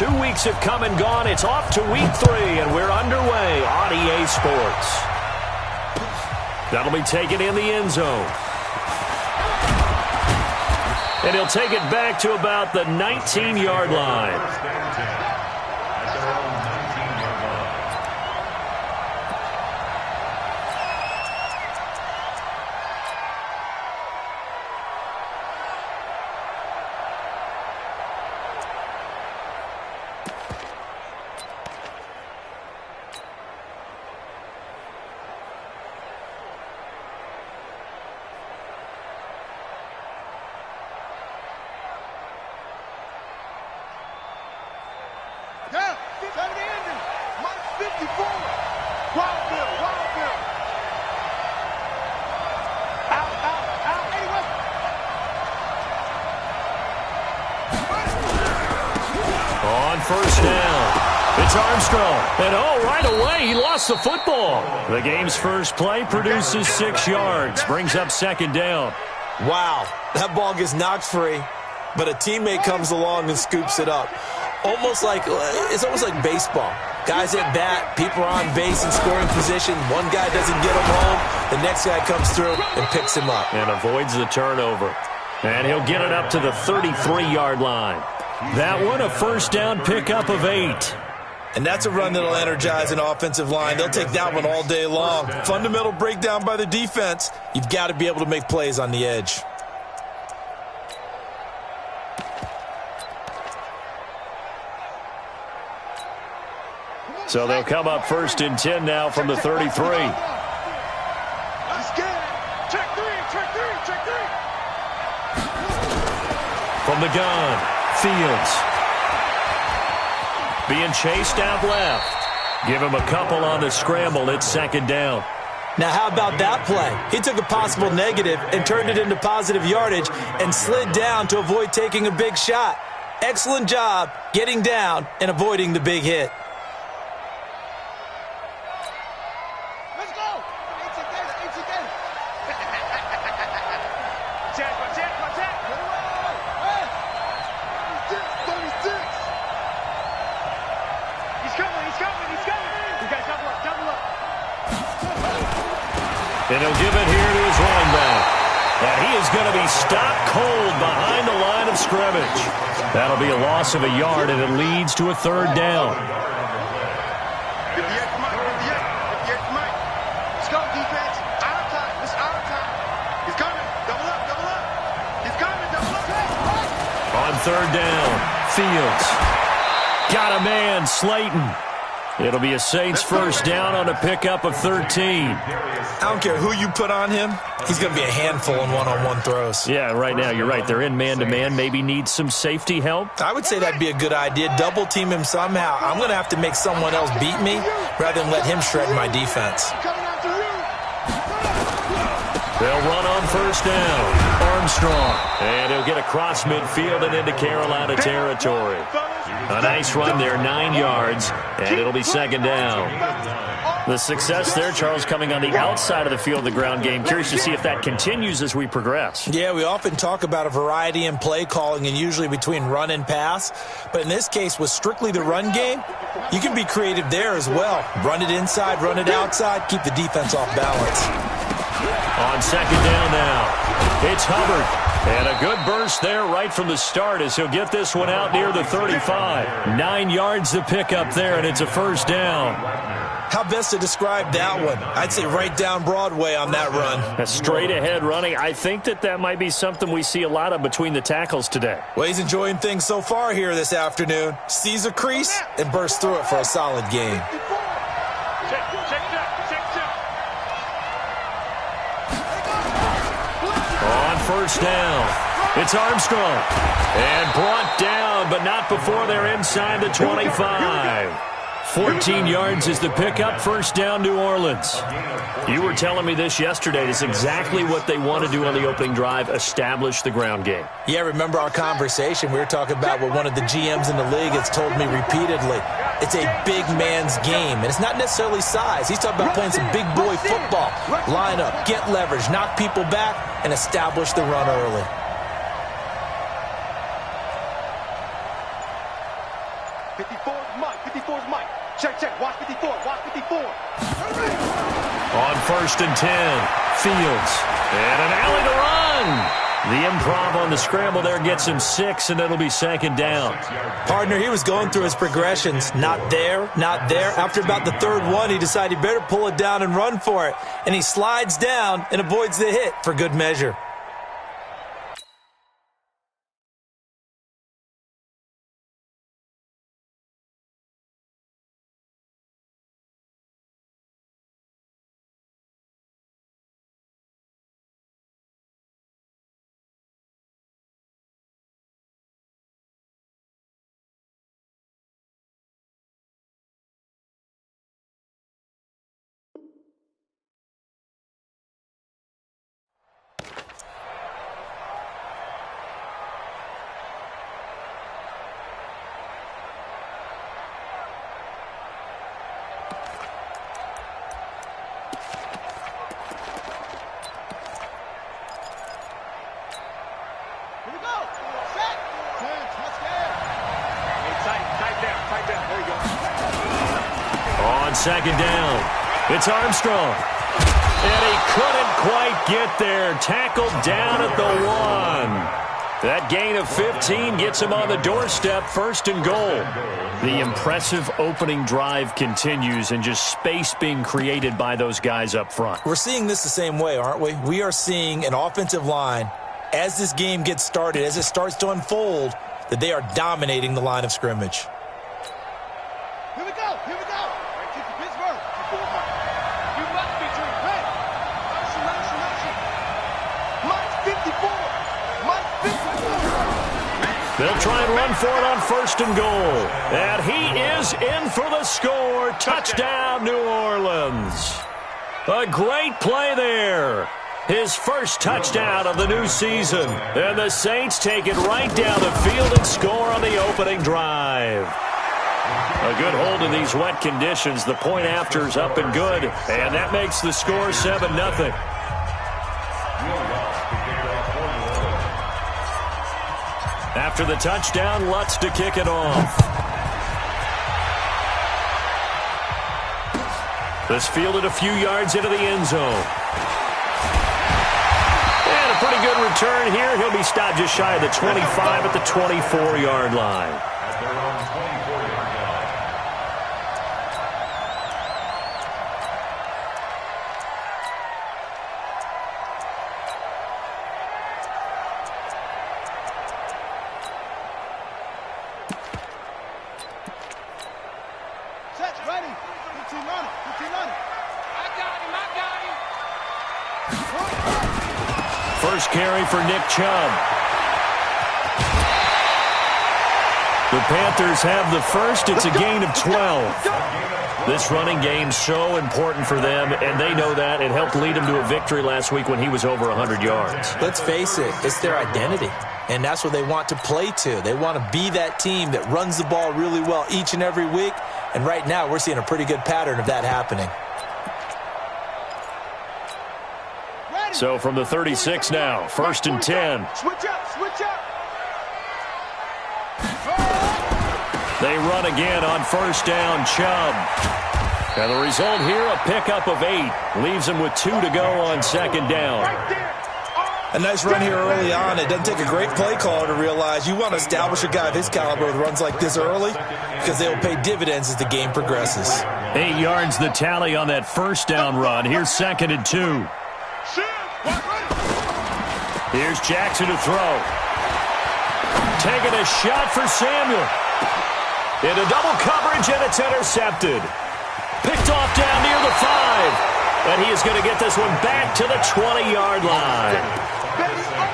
2 weeks have come and gone. It's off to week 3, and we're underway on EA Sports. That'll be taken in the end zone. And he'll take it back to about the 19-yard line. First down. It's Armstrong. And right away, he lost the football. The game's first play produces 6 yards. Brings up second down. Wow, that ball gets knocked free, but a teammate comes along and scoops it up. It's almost like baseball. Guys at bat, people are on base in scoring position. One guy doesn't get him home. The next guy comes through and picks him up. And avoids the turnover. And he'll get it up to the 33-yard line. That one, a first down pickup of 8. And that's a run that'll energize an offensive line. They'll take that one all day long. Fundamental breakdown by the defense. You've got to be able to make plays on the edge. So they'll come up first and 10 now from the 33. Let's get it. Check three. From the gun, Fields. Being chased out left. Give him a couple on the scramble. It's second down. Now, how about that play? He took a possible negative and turned it into positive yardage and slid down to avoid taking a big shot. Excellent job getting down and avoiding the big hit. Let's go. It's again. Check. 36. He's coming. You guys double up. And he'll give it here to his running back. And he is going to be stopped cold behind the line of scrimmage. That'll be a loss of a yard, and it leads to a third down. 58, come on. 58, come on. Let's go, defense. Our time. It's our time. He's coming. Double up. He's coming. Double up. On third down, Fields. Got a man, Slayton. It'll be a Saints first down on a pickup of 13. I don't care who you put on him. He's going to be a handful in one-on-one throws. Yeah, right now, you're right. They're in man-to-man. Maybe need some safety help. I would say that'd be a good idea. Double team him somehow. I'm going to have to make someone else beat me rather than let him shred my defense. They'll run on first down. Armstrong. And he'll get across midfield and into Carolina territory. A nice run there, 9 yards, and it'll be second down. The success there, Charles, coming on the outside of the field, the ground game. Curious to see if that continues as we progress. Yeah, we often talk about a variety in play calling and usually between run and pass. But in this case, with strictly the run game, you can be creative there as well. Run it inside, run it outside, keep the defense off balance. On second down now, it's Hubbard. And a good burst there right from the start as he'll get this one out near the 35. 9 yards to pick up there, and it's a first down. How best to describe that one? I'd say right down Broadway on that run. A straight-ahead running. I think that might be something we see a lot of between the tackles today. Well, he's enjoying things so far here this afternoon. Sees a crease and bursts through it for a solid gain. On first down, it's Armstrong. And brought down, but not before they're inside the 25. 14 yards is the pickup, first down, New Orleans. You were telling me this yesterday. It's exactly what they want to do on the opening drive, establish the ground game. Yeah, remember our conversation? We were talking about what one of the GMs in the league has told me repeatedly. It's a big man's game, and it's not necessarily size. He's talking about playing some big boy football. Line up, get leverage, knock people back, and establish the run early. 54's Mike. 54's Mike. Check, check. Watch 54. Watch 54. On 1st and 10, Fields. And an alley to run. The improv on the scramble there gets him 6, and it'll be 2nd down. Partner, he was going through his progressions. Not there, not there. After about the 3rd one, he decided he better pull it down and run for it. And he slides down and avoids the hit for good measure. On 2nd down, it's Armstrong. And he couldn't quite get there. Tackled down at the 1. That gain of 15 gets him on the doorstep, 1st and goal. The impressive opening drive continues, and just space being created by those guys up front. We're seeing this the same way, aren't we? We are seeing an offensive line, as this game gets started, as it starts to unfold, that they are dominating the line of scrimmage. Here we go. Here we go. Right to Pittsburgh. You must be true. Hey. Motion. Mike 54. Mike 54. They'll try and run for it on 1st and goal. And he is in for the score. Touchdown, New Orleans. A great play there. His first touchdown of the new season. And the Saints take it right down the field and score on the opening drive. A good hold in these wet conditions. The point after's up and good. And that makes the score 7-0. After the touchdown, Lutz to kick it off. This fielded a few yards into the end zone. And a pretty good return here. He'll be stopped just shy of the 25 at the 24-yard line. First carry for Nick Chubb. The Panthers have the first. It's a gain of 12. This running game so important for them, and they know that. It helped lead them to a victory last week when he was over 100 yards. Let's face it, it's their identity, and that's what they want to play to. They want to be that team that runs the ball really well each and every week, and right now we're seeing a pretty good pattern of that happening. So from the 36 now, 1st and 10. Switch up. They run again on 1st down, Chubb. And the result here, a pickup of 8. Leaves them with 2 to go on 2nd down. A nice run here early on. It doesn't take a great play caller to realize you want to establish a guy of his caliber with runs like this early because they will pay dividends as the game progresses. 8 yards the tally on that 1st down run. Here's 2nd and 2. Here's Jackson to throw. Taking a shot for Samuel. Into double coverage, and it's intercepted. Picked off down near the 5. And he is going to get this one back to the 20-yard line.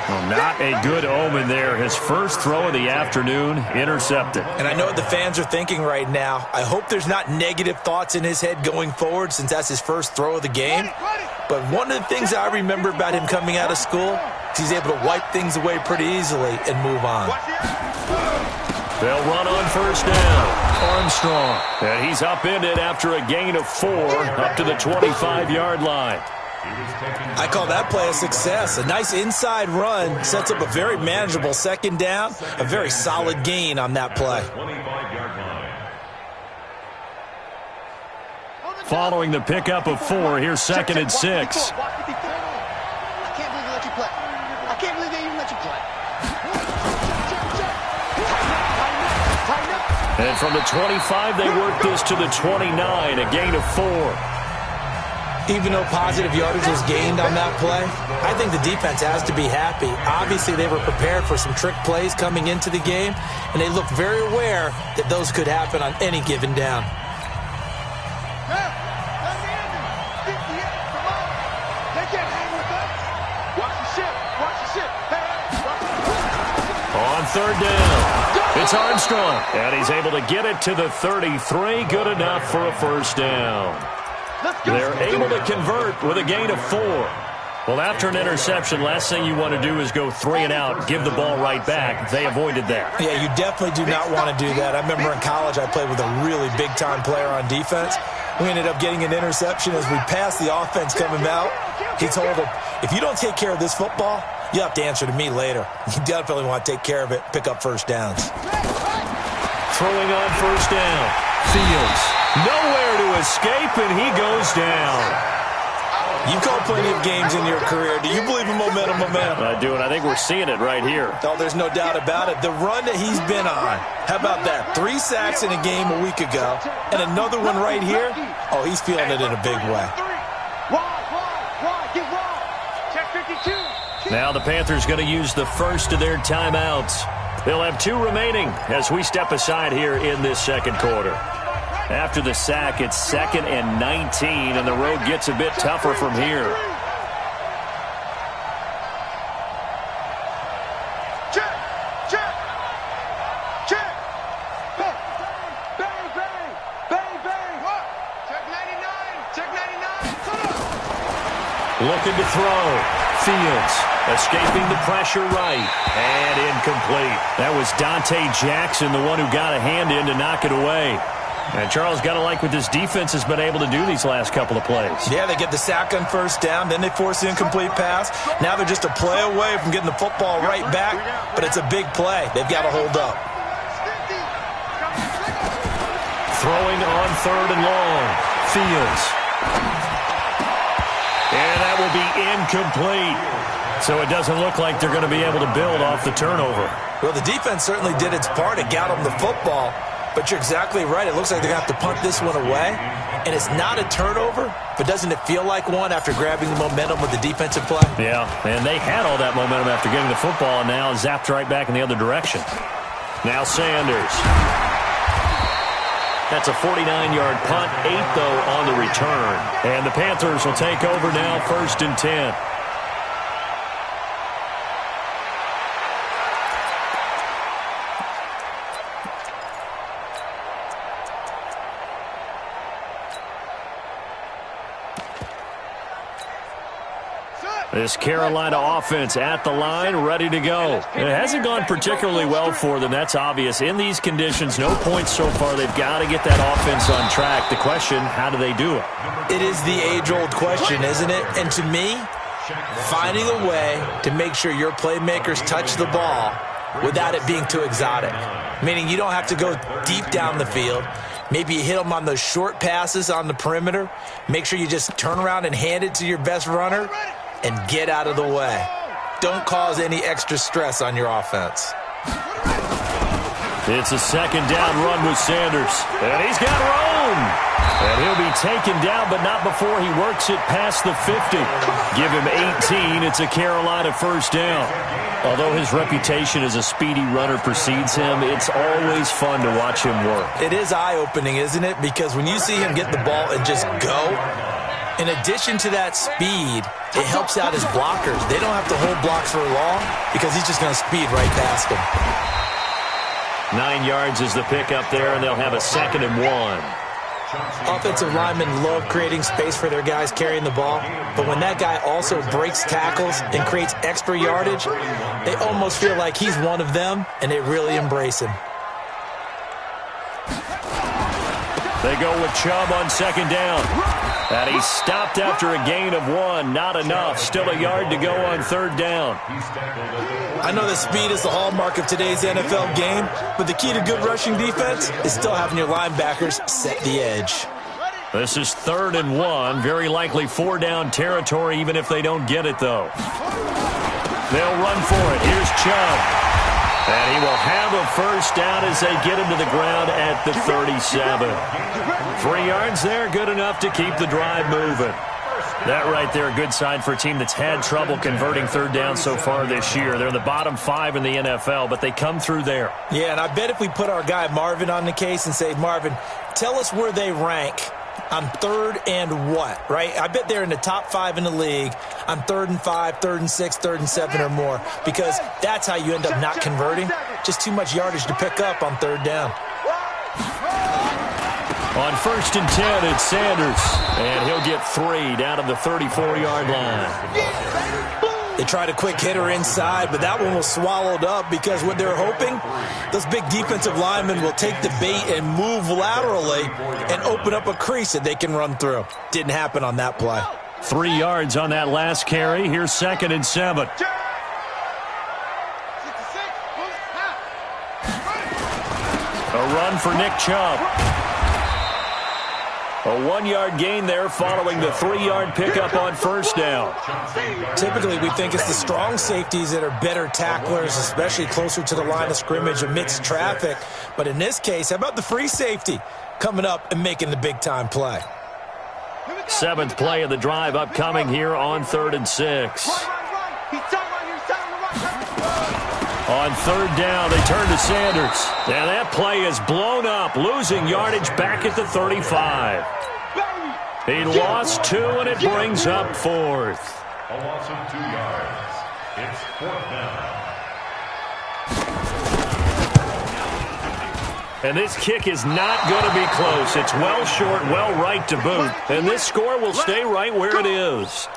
Well, not a good omen there. His first throw of the afternoon, intercepted. And I know what the fans are thinking right now. I hope there's not negative thoughts in his head going forward since that's his first throw of the game. But one of the things I remember about him coming out of school is he's able to wipe things away pretty easily and move on. They'll run on 1st down. Armstrong. And he's upended after a gain of 4 up to the 25-yard line. I call that play a success. A nice inside run sets up a very manageable 2nd down. A very solid gain on that play. following the pickup of 4. Here's 2nd and 6. I can't believe they let you play. I can't believe they even let you play. And from the 25, they work this to the 29, a gain of 4. Even though positive yardage was gained on that play, I think the defense has to be happy. Obviously, they were prepared for some trick plays coming into the game, and they looked very aware that those could happen on any given down. On 3rd down, it's Armstrong, and he's able to get it to the 33. Good enough for a 1st down. They're able to convert with a gain of 4. Well, after an interception, last thing you want to do is go 3 and out, give the ball right back. They avoided that. Yeah, you definitely do not want to do that. I remember in college I played with a really big-time player on defense. We ended up getting an interception as we passed the offense coming out. He told him, if you don't take care of this football, you have to answer to me later. You definitely want to take care of it, pick up 1st downs. Throwing on 1st down. Fields. Nowhere to escape, and he goes down. You've called plenty of games in your career. Do you believe in momentum? I do, and I think we're seeing it right here. Oh, there's no doubt about it. The run that he's been on, how about that? 3 sacks in a game a week ago, and another one right here. Oh, he's feeling it in a big way. Now the Panthers going to use the first of their timeouts. They'll have 2 remaining as we step aside here in this 2nd quarter. After the sack, it's 2nd and 19, and the road gets a bit tougher from here. Check! Check! Check! Bang! Bang! Bang! Bang! Bang! What? Check 99! Check 99! Looking to throw. Fields escaping the pressure right. And incomplete. That was Dante Jackson, the one who got a hand in to knock it away. And Charles, got to like what this defense has been able to do these last couple of plays. Yeah, they get the sack on 1st down, then they force the incomplete pass. Now they're just a play away from getting the football right back, but it's a big play. They've got to hold up. Throwing on 3rd and long. Fields. And that will be incomplete. So it doesn't look like they're going to be able to build off the turnover. Well, the defense certainly did its part. It got them the football. But you're exactly right. It looks like they're going to have to punt this one away. And it's not a turnover, but doesn't it feel like one after grabbing the momentum with the defensive play? Yeah, and they had all that momentum after getting the football and now zapped right back in the other direction. Now Sanders. That's a 49-yard punt, 8, though, on the return. And the Panthers will take over now, 1st and 10. This Carolina offense at the line, ready to go. It hasn't gone particularly well for them. That's obvious. In these conditions, no points so far. They've got to get that offense on track. The question, how do they do it? It is the age-old question, isn't it? And to me, finding a way to make sure your playmakers touch the ball without it being too exotic. Meaning you don't have to go deep down the field. Maybe you hit them on those short passes on the perimeter. Make sure you just turn around and hand it to your best runner and get out of the way. Don't cause any extra stress on your offense. It's a 2nd down run with Sanders. And he's got room. And he'll be taken down, but not before he works it past the 50. Give him 18. It's a Carolina 1st down. Although his reputation as a speedy runner precedes him, it's always fun to watch him work. It is eye-opening, isn't it? Because when you see him get the ball and just go, in addition to that speed, it helps out his blockers. They don't have to hold blocks for long because he's just going to speed right past them. 9 yards is the pickup there, and they'll have a 2nd and 1. Offensive linemen love creating space for their guys carrying the ball, but when that guy also breaks tackles and creates extra yardage, they almost feel like he's one of them, and they really embrace him. They go with Chubb on 2nd down. And he stopped after a gain of 1. Not enough. Still a yard to go on 3rd down. I know that speed is the hallmark of today's NFL game, but the key to good rushing defense is still having your linebackers set the edge. This is 3rd and 1. Very likely 4-down territory, even if they don't get it, though. They'll run for it. Here's Chubb. And he will have a first down as they get him to the ground at the 37. 3 yards there, good enough to keep the drive moving. That right there, a good sign for a team that's had trouble converting 3rd down so far this year. They're in the bottom 5 in the NFL, but they come through there. Yeah, and I bet if we put our guy Marvin on the case and say, Marvin, tell us where they rank on 3rd and what, right? I bet they're in the top 5 in the league on 3rd and 5, 3rd and 6, 3rd and 7 or more, because that's how you end up not converting. Just too much yardage to pick up on 3rd down. On 1st and 10, it's Sanders, and he'll get 3 down at the 34-yard line. They tried a quick hitter inside, but that one was swallowed up because what they're hoping, those big defensive linemen will take the bait and move laterally and open up a crease that they can run through. Didn't happen on that play. 3 yards on that last carry. Here's 2nd and 7. A run for Nick Chubb. A 1-yard gain there following the 3-yard pickup on 1st down. Typically, we think it's the strong safeties that are better tacklers, especially closer to the line of scrimmage amidst traffic. But in this case, how about the free safety coming up and making the big-time play? 7th play of the drive upcoming here on 3rd and 6. On 3rd down, they turn to Sanders. And that play is blown up, losing yardage back at the 35. He lost 2, and it brings up 4th. A loss of 2 yards. It's 4th down. And this kick is not going to be close. It's well short, well right to boot. And this score will stay right where it is.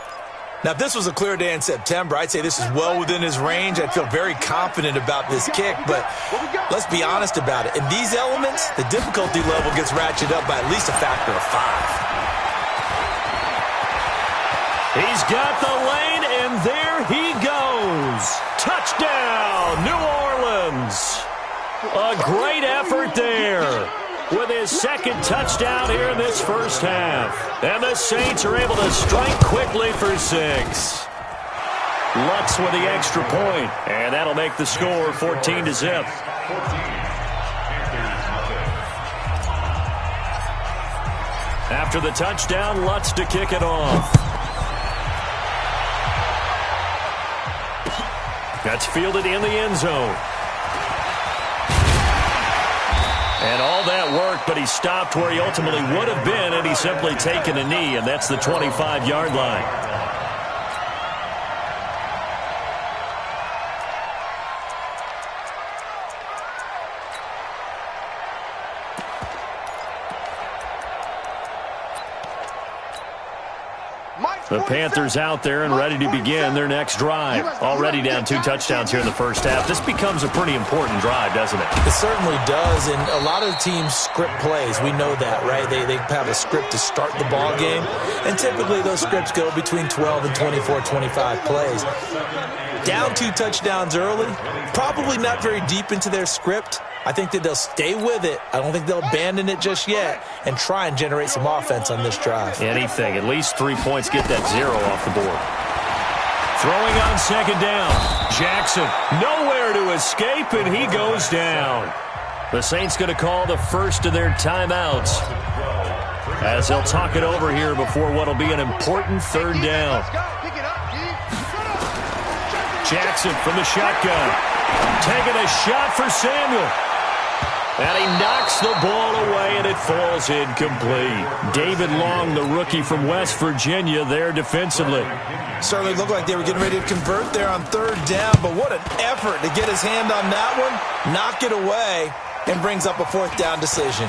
Now, if this was a clear day in September, I'd say this is well within his range. I'd feel very confident about this kick, but let's be honest about it. In these elements, the difficulty level gets ratcheted up by at least a factor of 5. He's got the lane, and there he goes. Touchdown, New Orleans. A great effort there with his 2nd touchdown here in this first half. And the Saints are able to strike quickly for 6. Lutz with the extra point, and that'll make the score 14-0. After the touchdown, Lutz to kick it off. That's fielded in the end zone. And all that work, but he stopped where he ultimately would have been, and he's simply taken a knee, and that's the 25-yard line. The Panthers out there and ready to begin their next drive. Already down 2 touchdowns here in the first half. This becomes a pretty important drive, doesn't it? It certainly does, and a lot of the teams script plays. We know that, right? They have a script to start the ball game, and typically those scripts go between 12 and 24, 25 plays. Down 2 touchdowns early, probably not very deep into their script. I think that they'll stay with it. I don't think they'll abandon it just yet and try and generate some offense on this drive. Anything. At least 3 points. Get that 0 off the board. Throwing on 2nd down. Jackson nowhere to escape, and he goes down. The Saints going to call the first of their timeouts as they'll talk it over here before what will be an important 3rd down. Jackson from the shotgun. Taking a shot for Samuel. And he knocks the ball away, and it falls incomplete. David Long, the rookie from West Virginia, there defensively. Certainly looked like they were getting ready to convert there on 3rd down, but what an effort to get his hand on that one, knock it away, and brings up a 4th down decision.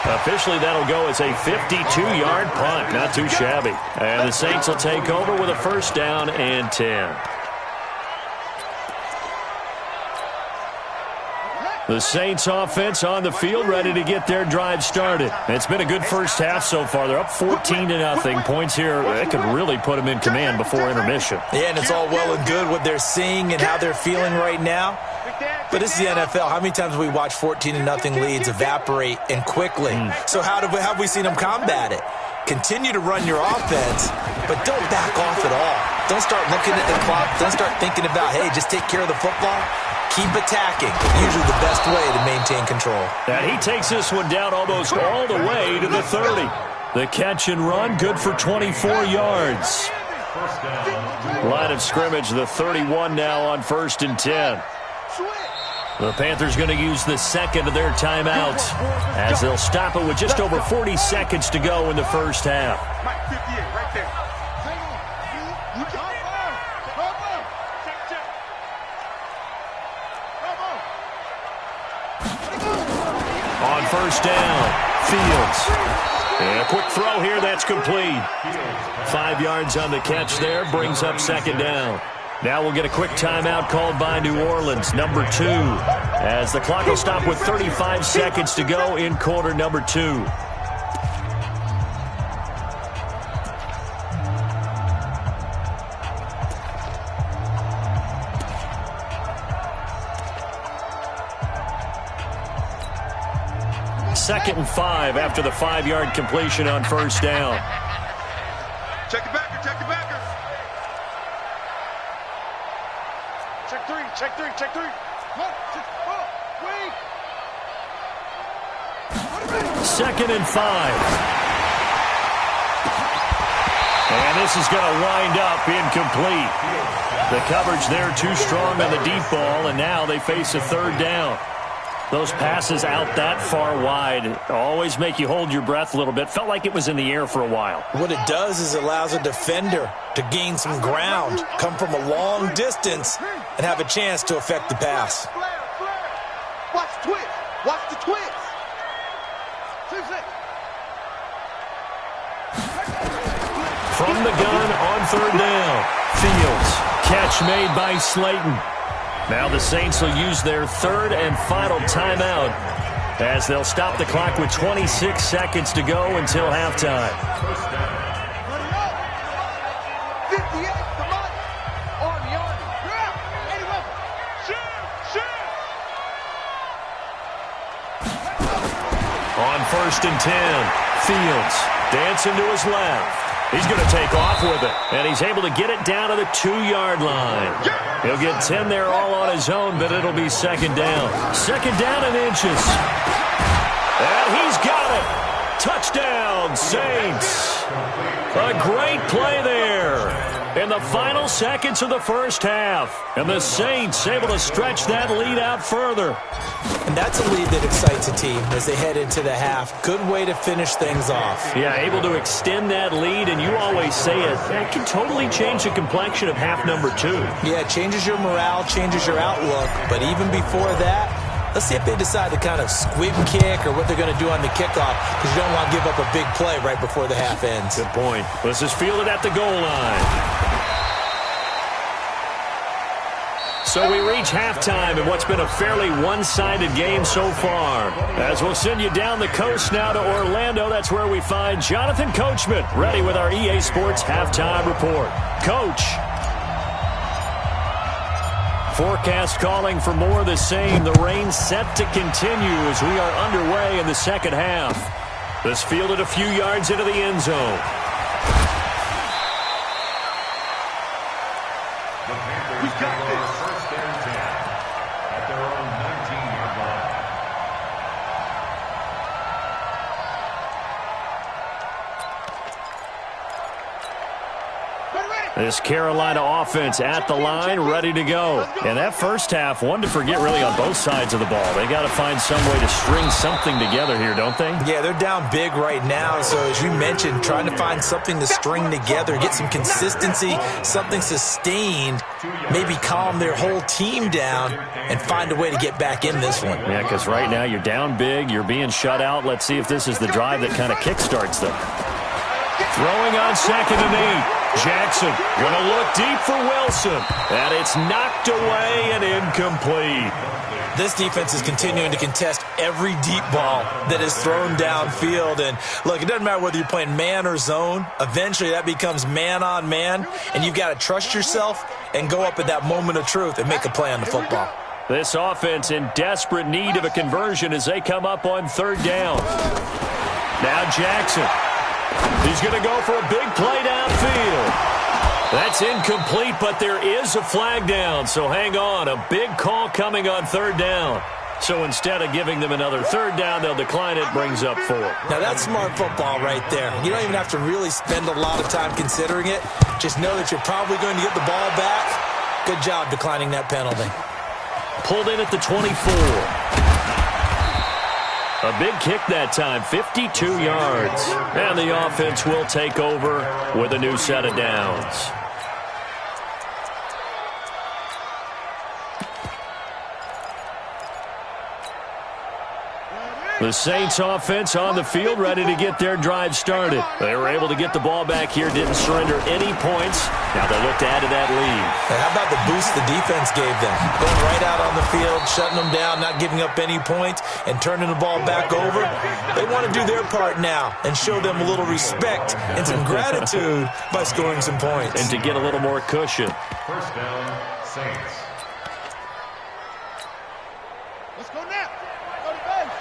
Officially, that'll go as a 52-yard punt. Not too shabby. And the Saints will take over with a 1st down and 10. The Saints offense on the field ready to get their drive started. It's been a good first half so far. They're up 14-0. Points here that could really put them in command before intermission. Yeah, and it's all well and good what they're seeing and how they're feeling right now. But this is the NFL. How many times have we watched 14-0 leads evaporate and quickly? So how have we seen them combat it? Continue to run your offense, but don't back off at all. Don't start looking at the clock. Don't start thinking about, hey, just take care of the football. Keep attacking. Usually the best way to maintain control. And he takes this one down almost all the way to the 30. The catch and run, good for 24 yards. Line of scrimmage, the 31 now on 1st and 10. The Panthers going to use the second of their timeout as they'll stop it with just over 40 seconds to go in the first half. On 1st down, Fields. And a quick throw here, that's complete. 5 yards on the catch there, brings up 2nd down. Now we'll get a quick timeout called by New Orleans, number 2, as the clock will stop with 35 seconds to go in quarter number 2. Second and 5 after the 5-yard completion on 1st down. Check the backer, check the backer. Check three, check three. 2nd and 5. And this is going to wind up incomplete. The coverage there too strong on the deep ball, and now they face a 3rd down. Those passes out that far wide always make you hold your breath a little bit. Felt like it was in the air for a while. What it does is it allows a defender to gain some ground, come from a long distance, and have a chance to affect the pass. Watch the twist. Watch the twist. 2-6. From the gun on 3rd down. Fields. Catch made by Slayton. Now the Saints will use their 3rd and final timeout as they'll stop the clock with 26 seconds to go until halftime. 58 for money. Army, Army. Any weapon. Shoot. On 1st and 10, Fields dancing to his left. He's going to take off with it, and he's able to get it down to the 2-yard line. He'll get 10 there all on his own, but it'll be 2nd down. 2nd down and inches. And he's got it. Touchdown, Saints. A great play there in the final seconds of the first half. And the Saints able to stretch that lead out further. And that's a lead that excites a team as they head into the half. Good way to finish things off. Yeah, able to extend that lead, and you always say it can totally change the complexion of half number 2. Yeah, it changes your morale, changes your outlook. But even before that, let's see if they decide to kind of squib kick or what they're going to do on the kickoff, because you don't want to give up a big play right before the half ends. Good point. This is fielded at the goal line. So we reach halftime in what's been a fairly one-sided game so far. As we'll send you down the coast now to Orlando, that's where we find Jonathan Coachman ready with our EA Sports Halftime Report. Coach. Forecast calling for more of the same. The rain set to continue as we are underway in the second half. This fielded a few yards into the end zone. We got this. First and 10 at their own 19-yard line. This Carolina offense at the line, ready to go. And that first half, one to forget really on both sides of the ball. They got to find some way to string something together here, don't they? Yeah, they're down big right now. So as you mentioned, trying to find something to string together, get some consistency, something sustained, maybe calm their whole team down and find a way to get back in this one. Yeah, because right now you're down big, you're being shut out. Let's see if this is the drive that kind of kickstarts them. Throwing on 2nd and 8. Jackson going to look deep for Wilson. And it's knocked away and incomplete. This defense is continuing to contest every deep ball that is thrown downfield. And look, it doesn't matter whether you're playing man or zone. Eventually that becomes man on man. And you've got to trust yourself and go up at that moment of truth and make a play on the football. This offense in desperate need of a conversion as they come up on third down. Now Jackson. He's going to go for a big play downfield. That's incomplete, but there is a flag down, so hang on. A big call coming on third down. So instead of giving them another third down, they'll decline it, brings up 4. Now that's smart football right there. You don't even have to really spend a lot of time considering it. Just know that you're probably going to get the ball back. Good job declining that penalty. Pulled in at the 24. A big kick that time, 52 yards. And the offense will take over with a new set of downs. The Saints offense on the field, ready to get their drive started. They were able to get the ball back here, didn't surrender any points. Now they look to add to that lead. And how about the boost the defense gave them? Going right out on the field, shutting them down, not giving up any points, and turning the ball back over. They want to do their part now and show them a little respect and some gratitude by scoring some points. And to get a little more cushion. First down, Saints. Let's go now. Go to base.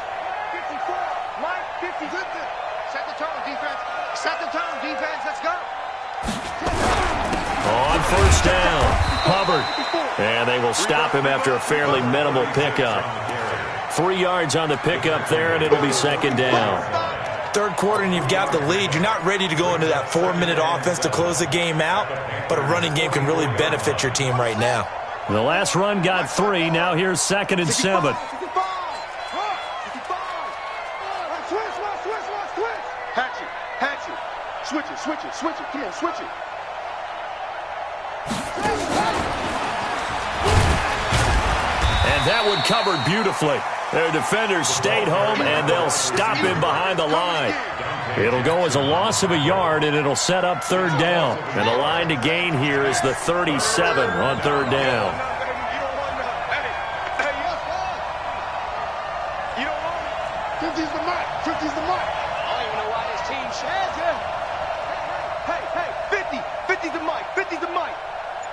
54. Line 50. Set the tone, defense. Set the tone, defense. Let's go. On first down, Hubbard. And they will stop him after a fairly minimal pickup. 3 yards on the pickup there, and it'll be second down. Third quarter and you've got the lead. You're not ready to go into that 4-minute offense to close the game out, but a running game can really benefit your team right now. The last run got 3. Now here's 2nd and 7. Switch it. Come on, switch it. And that one covered beautifully. Their defenders stayed home, and they'll stop him behind the line. It'll go as a loss of a yard, and it'll set up third down. And the line to gain here is the 37 on third down. You don't want it. 50's the mark. 50's the mark. I don't even know why this team shares it. Hey, 50's the mic. 50's the mic.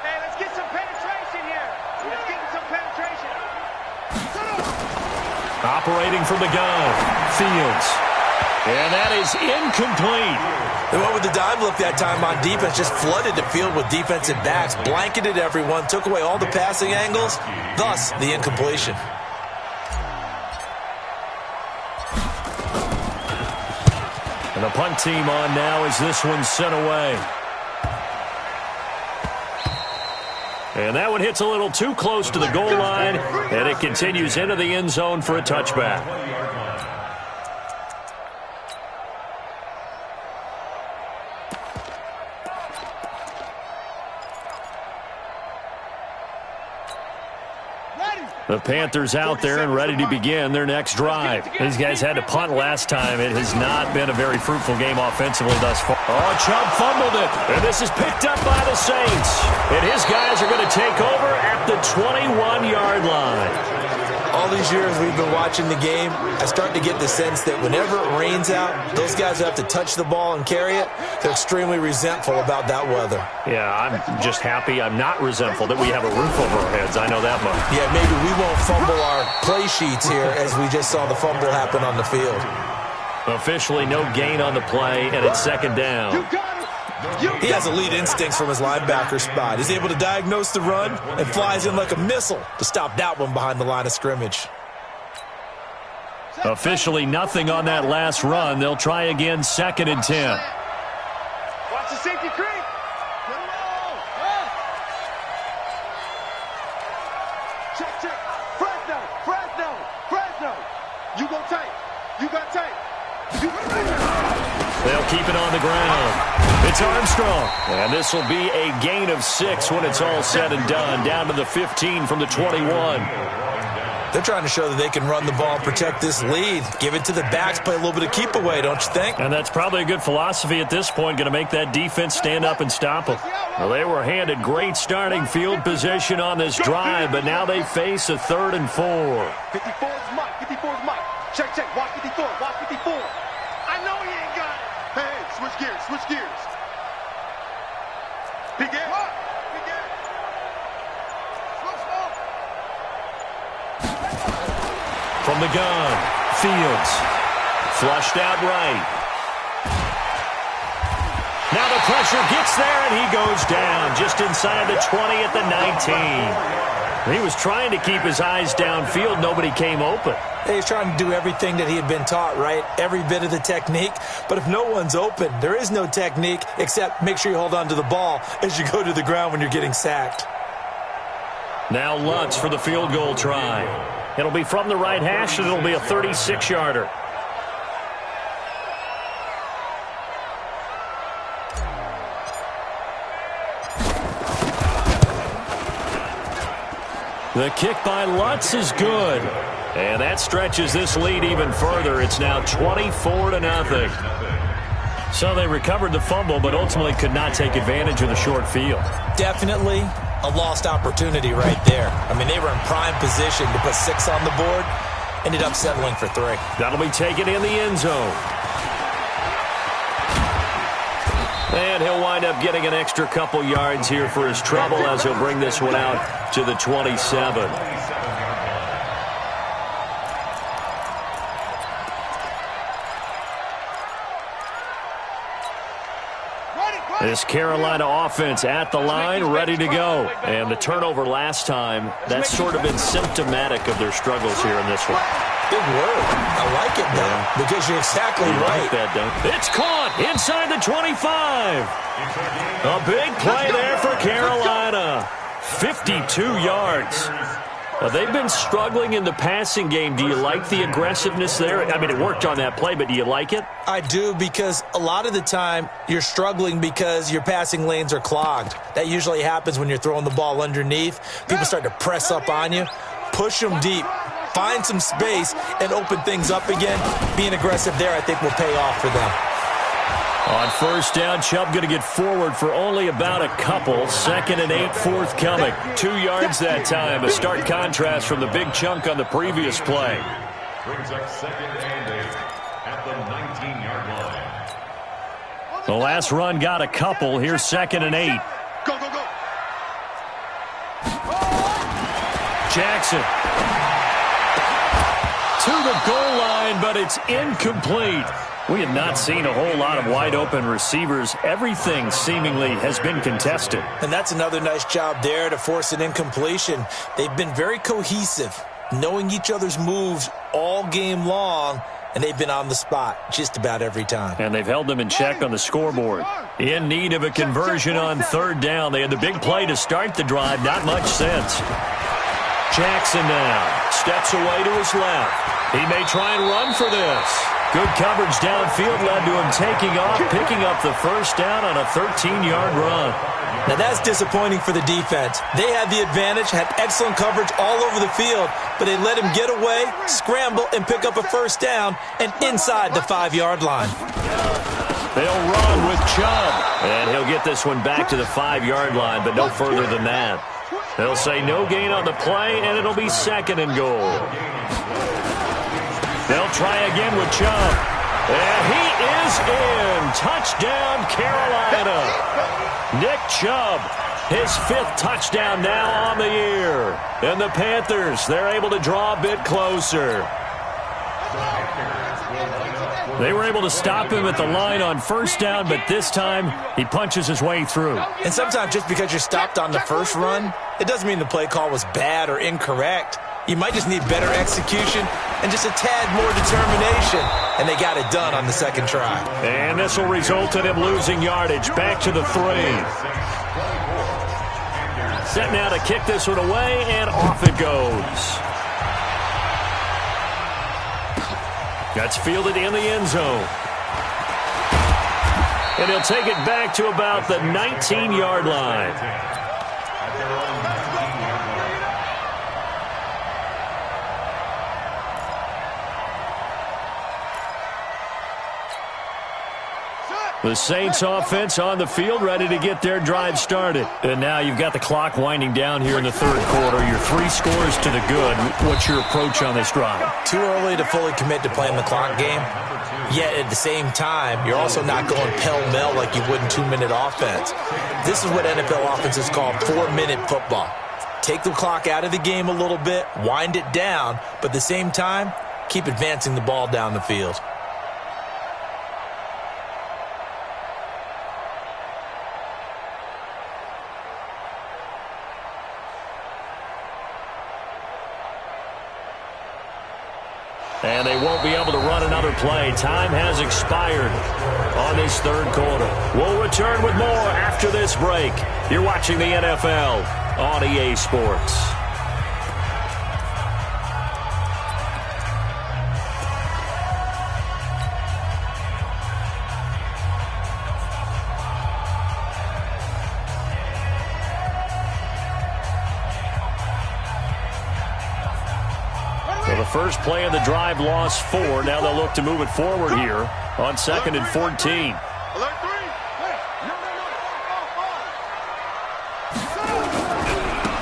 Hey, let's get some penetration here. Let's get some penetration. Operating from the gun, Fields. And that is incomplete. They went with the dime look that time on defense, just flooded the field with defensive backs, blanketed everyone, took away all the passing angles, thus the incompletion. And the punt team on now as this one's sent away. And that one hits a little too close to the goal line, and it continues into the end zone for a touchback. The Panthers out there and ready to begin their next drive. These guys had to punt last time. It has not been a very fruitful game offensively thus far. Oh, Chubb fumbled it. And this is picked up by the Saints. And his guys are going to take over at the 21-yard line. All these years we've been watching the game, I start to get the sense that whenever it rains out, those guys who have to touch the ball and carry it, they're extremely resentful about that weather. Yeah, I'm just happy I'm not resentful that we have a roof over our heads. I know that much. Yeah, maybe we won't fumble our play sheets here as we just saw the fumble happen on the field. Officially no gain on the play, and it's second down. He has elite instincts from his linebacker spot. He's able to diagnose the run and flies in like a missile to stop that one behind the line of scrimmage. Officially nothing on that last run. They'll try again, 2nd and 10. Watch the safety creep. Check. Fresno. You go tight. You got tight. They'll keep it on the ground. It's Armstrong. And this will be a gain of 6 when it's all said and done. Down to the 15 from the 21. They're trying to show that they can run the ball and protect this lead. Give it to the backs, play a little bit of keep away, don't you think? And that's probably a good philosophy at this point, going to make that defense stand up and stop them. Well, they were handed great starting field position on this drive, but now they face a 3rd and 4. 54's Mike. Check. Watch 54. I know he ain't got it. Hey, switch gears. Big air. the gun. Fields. Flushed out right. Now the pressure gets there, and he goes down just inside the 20 at the 19. He was trying to keep his eyes downfield. Nobody came open. He's trying to do everything that he had been taught, right? Every bit of the technique. But if no one's open, there is no technique except make sure you hold on to the ball as you go to the ground when you're getting sacked. Now Lutz for the field goal try. It'll be from the right hash, and it'll be a 36-yarder. The kick by Lutz is good. And that stretches this lead even further. It's now 24-0. So they recovered the fumble, but ultimately could not take advantage of the short field. Definitely a lost opportunity right there. I mean, they were in prime position to put 6 on the board. Ended up settling for 3. That'll be taken in the end zone. And he'll wind up getting an extra couple yards here for his trouble as he'll bring this one out to the 27. This Carolina offense at the line, ready to go. And the turnover last time, that's sort of been symptomatic of their struggles here in this one. Big word. I like it, though, because you're exactly right. Like that, don't. It's caught inside the 25. A big play there for Carolina. 52 yards. They've been struggling in the passing game. Do you like the aggressiveness there? I mean, it worked on that play, but do you like it? I do, because a lot of the time you're struggling because your passing lanes are clogged. That usually happens when you're throwing the ball underneath. People start to press up on you. Push them deep. Find some space and open things up again. Being aggressive there, I think, will pay off for them. On first down, Chubb going to get forward for only about a couple. 2nd and 8 forthcoming. 2 yards that time. A stark contrast from the big chunk on the previous play. Brings up 2nd and 8 at the 19-yard line. The last run got a couple. Here's 2nd and 8. Go, go, go. Jackson. To the goal line, but it's incomplete. We have not seen a whole lot of wide-open receivers. Everything seemingly has been contested. And that's another nice job there to force an incompletion. They've been very cohesive, knowing each other's moves all game long, and they've been on the spot just about every time. And they've held them in check on the scoreboard. In need of a conversion on 3rd down. They had the big play to start the drive. Not much sense. Jackson now steps away to his left. He may try and run for this. Good coverage downfield led to him taking off, picking up the first down on a 13-yard run. Now that's disappointing for the defense. They had the advantage, had excellent coverage all over the field, but they let him get away, scramble, and pick up a first down, and inside the 5-yard line. They'll run with Chubb, and he'll get this one back to the 5-yard line, but no further than that. They'll say no gain on the play, and it'll be 2nd and goal. They'll try again with Chubb. And he is in. Touchdown, Carolina. Nick Chubb, his 5th touchdown now on the year. And the Panthers, they're able to draw a bit closer. They were able to stop him at the line on first down, but this time he punches his way through. And sometimes just because you're stopped on the first run, it doesn't mean the play call was bad or incorrect. You might just need better execution and just a tad more determination. And they got it done on the 2nd try. And this will result in him losing yardage. Back to the 3. Set now to kick this one away, and off it goes. That's fielded in the end zone. And he'll take it back to about the 19-yard line. The Saints offense on the field, ready to get their drive started. And now you've got the clock winding down here in the 3rd quarter. You're 3 scores to the good. What's your approach on this drive? Too early to fully commit to playing the clock game. Yet at the same time, you're also not going pell-mell like you would in 2-minute offense. This is what NFL offenses call 4-minute football. Take the clock out of the game a little bit, wind it down, but at the same time, keep advancing the ball down the field. And they won't be able to run another play. Time has expired on this third quarter. We'll return with more after this break. You're watching the NFL on EA Sports. The first play of the drive lost 4. Now they'll look to move it forward here on 2nd and 14. Alert 3.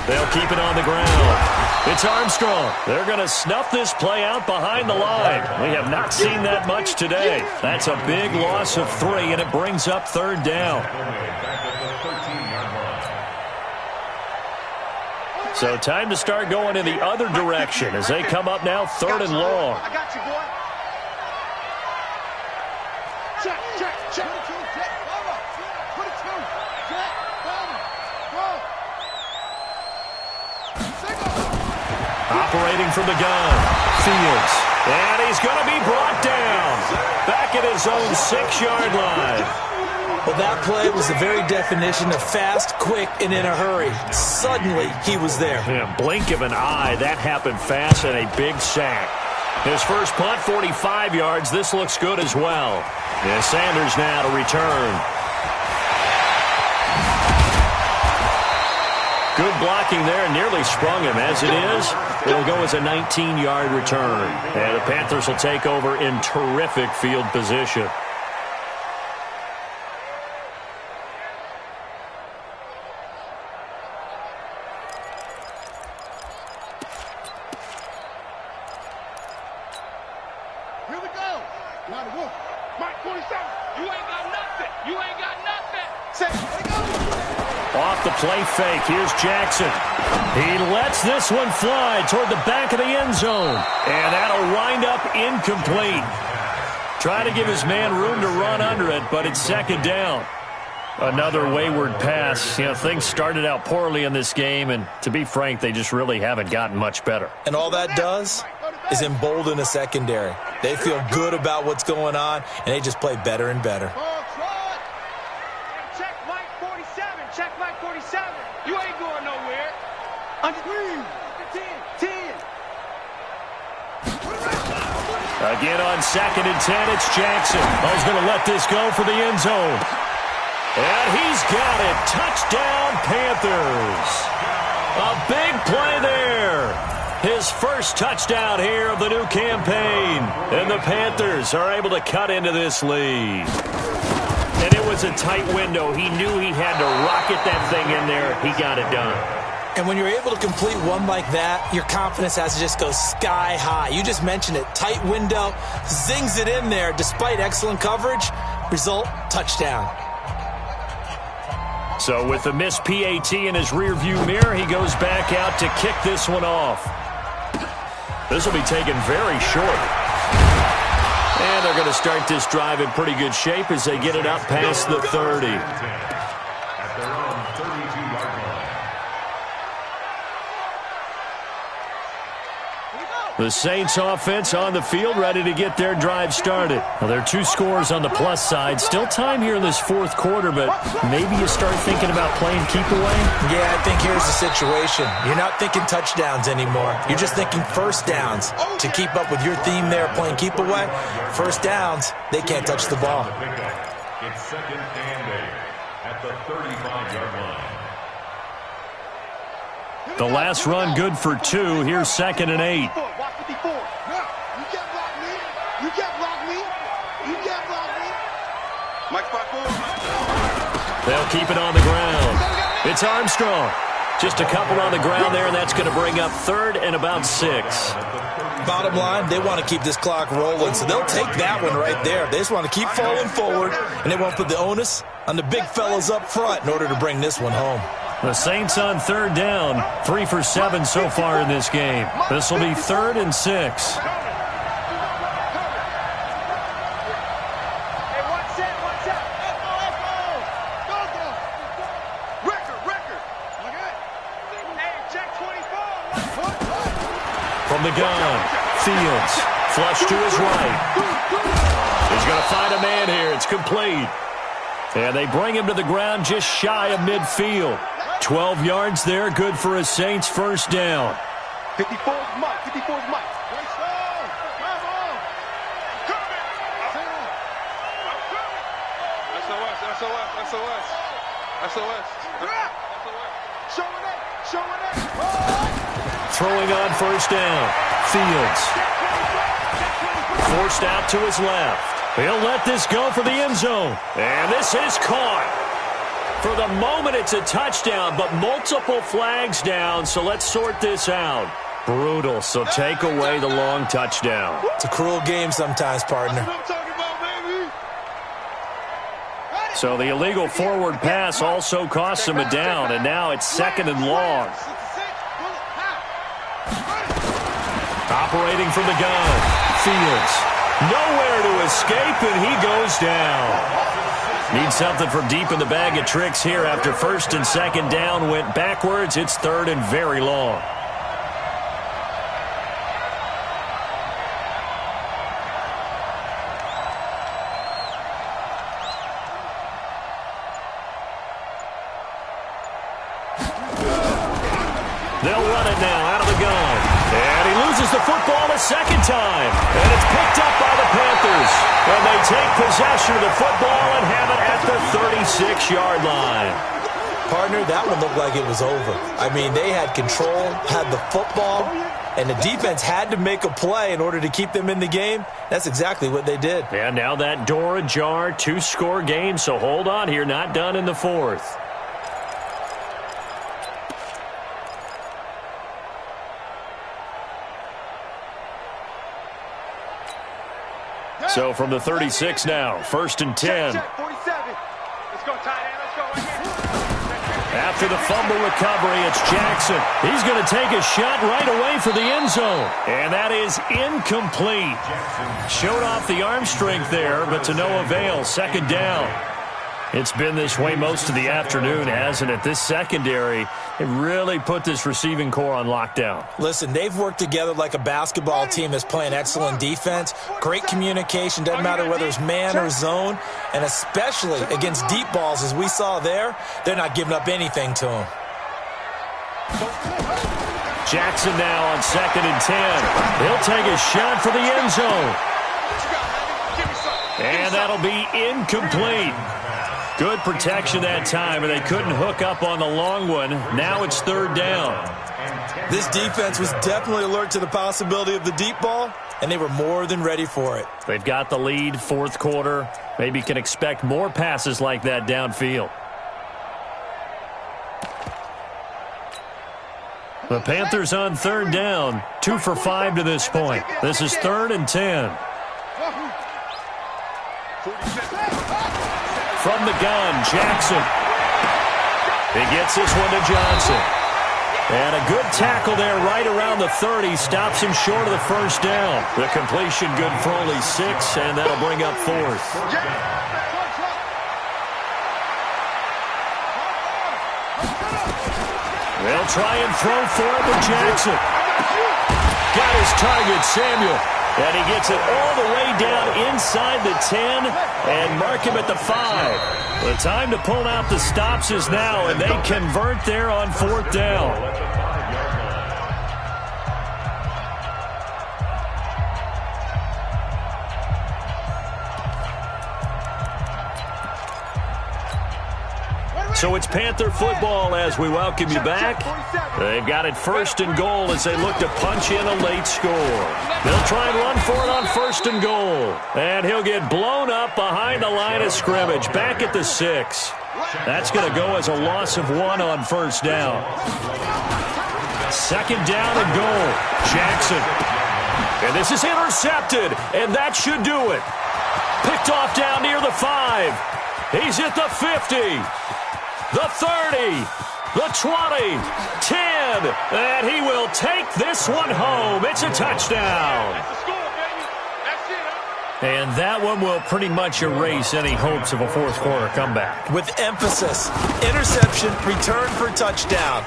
They'll keep it on the ground. It's Armstrong. They're going to snuff this play out behind the line. We have not seen that much today. That's a big loss of 3, and it brings up 3rd down. So time to start going in the other direction as they come up now 3rd and long. I got you, boy. Check, check, check. Put it to. Check, go. Operating from the gun, Fields. And he's going to be brought down. Back at his own 6-yard line. Well, that play was the very definition of fast, quick, and in a hurry. Suddenly, he was there. In a blink of an eye, that happened fast and a big sack. His first punt, 45 yards. This looks good as well. And Sanders now to return. Good blocking there, nearly sprung him. As it is, it'll go as a 19-yard return. And the Panthers will take over in terrific field position. Off the play fake, here's Jackson. He lets this one fly toward the back of the end zone. And that'll wind up incomplete. Trying to give his man room to run under it, but it's 2nd down. Another wayward pass. You know, things started out poorly in this game, and to be frank, they just really haven't gotten much better. And all that does is embolden a secondary. They feel good about what's going on, and they just play better and better. Check Mike 47. Check Mike 47. You ain't going nowhere. Under 10. Again on 2nd and 10, it's Jackson. He's going to let this go for the end zone. And he's got it. Touchdown, Panthers. A big play there. His first touchdown here of the new campaign. And the Panthers are able to cut into this lead. And it was a tight window. He knew he had to rocket that thing in there. He got it done. And when you're able to complete one like that, your confidence has to just go sky high. You just mentioned it. Tight window, zings it in there despite excellent coverage. Result, touchdown. So with the missed PAT in his rearview mirror, he goes back out to kick this one off. This will be taken very short. And they're going to start this drive in pretty good shape as they get it up past the 30. At their own 32-yard line. The Saints offense on the field, ready to get their drive started. Well, there are 2 scores on the plus side. Still time here in this 4th quarter, but maybe you start thinking about playing keep away? Yeah, I think here's the situation. You're not thinking touchdowns anymore. You're just thinking first downs. To keep up with your theme there, playing keep away, first downs, they can't touch the ball. It's 2nd and 8 at the 35-yard line. The last run good for 2. Here's 2nd and 8. Watch 54. You can't block me. You can't block me. You can't block me. Mike spot 4. They'll keep it on the ground. It's Armstrong. Just a couple on the ground there, and that's going to bring up 3rd and about 6. Bottom line, they want to keep this clock rolling, so they'll take that one right there. They just want to keep falling forward, and they won't put the onus on the big fellas up front in order to bring this one home. The Saints on 3rd down, 3 for 7 so far in this game. This will be 3rd and 6. the gun. Fields, flush to his right. He's going to find a man here. It's complete. And they bring him to the ground just shy of midfield. 12 yards there, good for a Saints first down. 54's Mike. 54's Mike. Throwing on first down. Fields. Forced out to his left. He'll let this go for the end zone. And this is caught. For the moment, it's a touchdown, but multiple flags down, so let's sort this out. Brutal, so take away the long touchdown. It's a cruel game sometimes, partner. So the illegal forward pass also costs him a down, and now it's 2nd and long. Operating from the gun. Fields. Nowhere to escape, and he goes down. Need something from deep in the bag of tricks here after 1st and 2nd down went backwards. It's 3rd and very long. They'll run it now out of the gun. And he loses the football a second time. And it's picked up by the Panthers. And they take possession of the football and have it at the 36-yard line. Partner, that one looked like it was over. I mean, they had control, had the football, and the defense had to make a play in order to keep them in the game. That's exactly what they did. And now that door ajar, 2-score game, so hold on here, not done in the 4th. So from the 36 now, 1st and 10. Check, 47. Let's go, tight end. Let's go right here. After the fumble recovery, it's Jackson. He's going to take a shot right away for the end zone. And that is incomplete. Showed off the arm strength there, but to no avail. 2nd down. It's been this way most of the afternoon, hasn't it? This secondary, it really put this receiving core on lockdown. Listen, they've worked together like a basketball team that's playing excellent defense. Great communication, doesn't matter whether it's man or zone. And especially against deep balls, as we saw there, they're not giving up anything to them. Jackson now on 2nd and 10. He'll take a shot for the end zone. And that'll be incomplete. Good protection that time, and they couldn't hook up on the long one. Now it's 3rd down. This defense was definitely alert to the possibility of the deep ball, and they were more than ready for it. They've got the lead, 4th quarter. Maybe can expect more passes like that downfield. The Panthers on 3rd down, 2 for 5 to this point. This is 3rd and 10. From the gun, Jackson. He gets this one to Johnson. And a good tackle there right around the 30. Stops him short of the 1st down. The completion good for only 6, and that'll bring up 4th. They'll try and throw for it with Jackson. Got his target, Samuel. And he gets it all the way down inside the 10 and mark him at the 5. The time to pull out the stops is now, and they convert there on 4th down. So it's Panther football as we welcome you back. They've got it 1st and goal as they look to punch in a late score. They'll try and run for it on 1st and goal. And he'll get blown up behind the line of scrimmage, back at the 6. That's going to go as a loss of 1 on 1st down. 2nd down and goal. Jackson. And this is intercepted, and that should do it. Picked off down near the 5. He's at the 50. The 30, the 20, 10, and he will take this one home. It's a touchdown. And that one will pretty much erase any hopes of a 4th quarter comeback. With emphasis, interception, return for touchdown.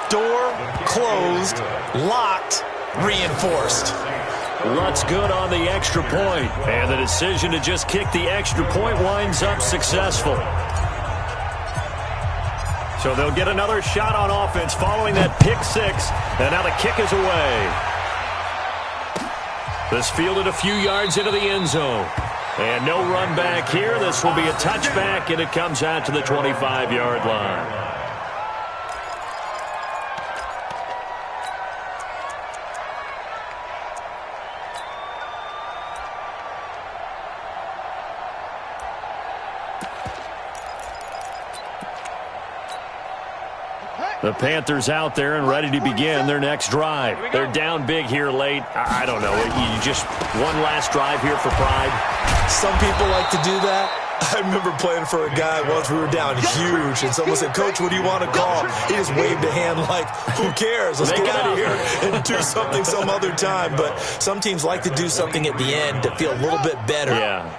Door closed, locked, reinforced. Lutz good on the extra point, and the decision to just kick the extra point winds up successful. So they'll get another shot on offense following that pick six, and now the kick is away. This fielded a few yards into the end zone. And no run back here. This will be a touchback, and it comes out to the 25-yard line. The Panthers out there and ready to begin their next drive. They're down big here late. I don't know. You just one last drive here for pride. Some people like to do that. I remember playing for a guy once. We were down huge, and someone said, "Coach, what do you want to call?" He just waved a hand like, "Who cares? Let's get out of here and do something some other time." But some teams like to do something at the end to feel a little bit better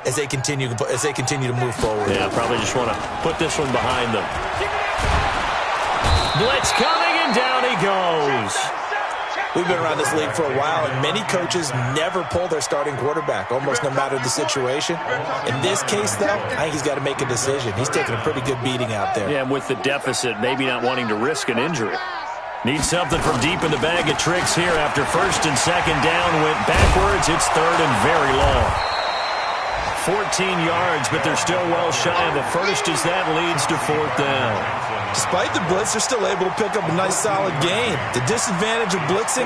as they continue to move forward. Yeah, probably just want to put this one behind them. Blitz coming, and down he goes. We've been around this league for a while, and many coaches never pull their starting quarterback, almost no matter the situation. In this case, though, I think he's got to make a decision. He's taking a pretty good beating out there. Yeah, and with the deficit, maybe not wanting to risk an injury. Needs something from deep in the bag of tricks here after first and second down. Went backwards. It's third and very long. 14 yards, but they're still well shy of a first as that leads to fourth down. Despite the blitz, they're still able to pick up a nice, solid gain. The disadvantage of blitzing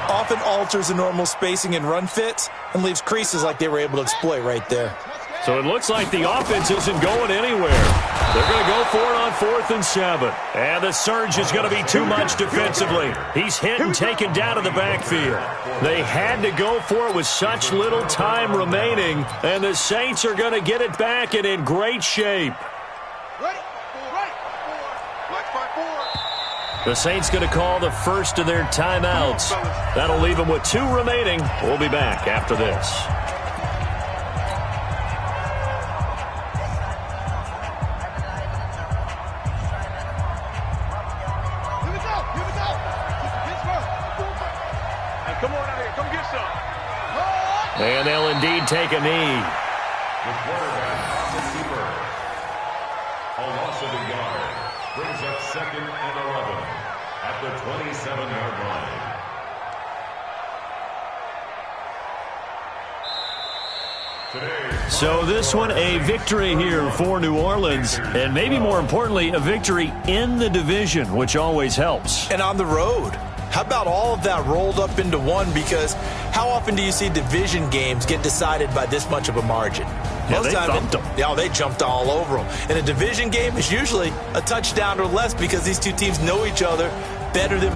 often alters the normal spacing and run fits and leaves creases like they were able to exploit right there. So it looks like the offense isn't going anywhere. They're going to go for it on 4th and 7. And the surge is going to be too much defensively. He's hit and taken down to the backfield. They had to go for it with such little time remaining, and the Saints are going to get it back and in great shape. The Saints going to call the first of their timeouts. That'll leave them with 2 remaining. We'll be back after this. And they'll indeed take a knee. The quarterback on the keeper. A loss of a yard brings up 2nd and 11 at the 27-yard line. So this one, a victory here for New Orleans, and maybe more importantly, a victory in the division, which always helps. And on the road. How about all of that rolled up into one? Because how often do you see division games get decided by this much of a margin? Yeah, they thumped them. Yeah, they jumped all over them. And a division game is usually a touchdown or less because these two teams know each other better than